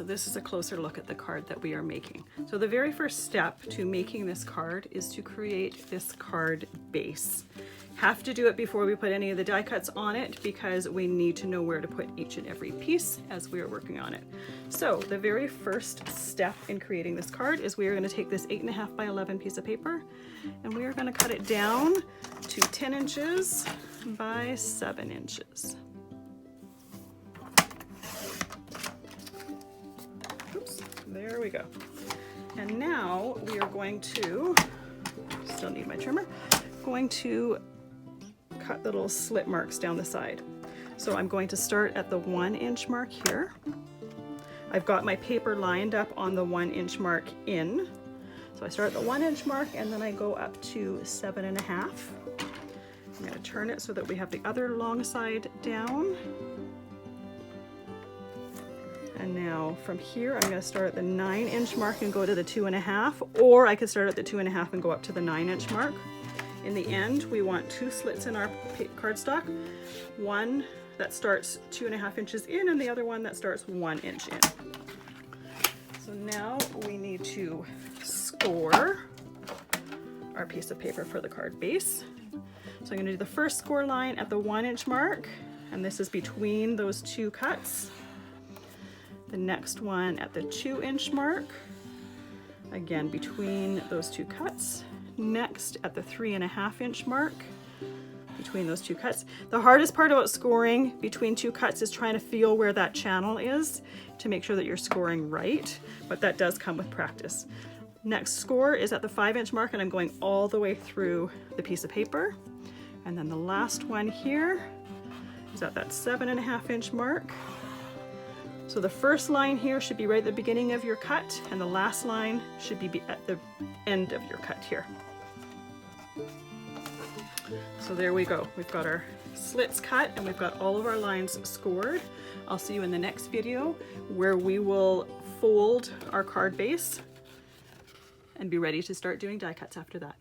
So this is a closer look at the card that we are making. So the very first step to making this card is to create this card base. Have to do it before we put any of the die cuts on it because we need to know where to put each and every piece as we are working on it. So the very first step in creating this card is we are going to take this 8.5 by 11 piece of paper and we are going to cut it down to 10 inches by 7 inches. There we go. And now we are going to, still need my trimmer, going to cut little slit marks down the side. So I'm going to start at the 1 inch mark here. I've got my paper lined up on the 1 inch mark in. So I start at the 1 inch mark and then I go up to 7.5. I'm going to turn it so that we have the other long side down. And now from here, I'm going to start at the 9 inch mark and go to the 2.5, or I could start at the 2.5 and go up to the 9 inch mark. In the end, we want 2 slits in our cardstock, one that starts 2.5 inches in and the other one that starts 1 inch in. So now we need to score our piece of paper for the card base. So I'm going to do the first score line at the 1 inch mark, and this is between those 2 cuts. The next one at the 2 inch mark, again between those 2 cuts. Next at the 3.5 inch mark, between those 2 cuts. The hardest part about scoring between 2 cuts is trying to feel where that channel is to make sure that you're scoring right, but that does come with practice. Next score is at the 5 inch mark and I'm going all the way through the piece of paper. And then the last one here is at that 7.5 inch mark. So the first line here should be right at the beginning of your cut, and the last line should be at the end of your cut here. So there we go. We've got our slits cut and we've got all of our lines scored. I'll see you in the next video where we will fold our card base and be ready to start doing die cuts after that.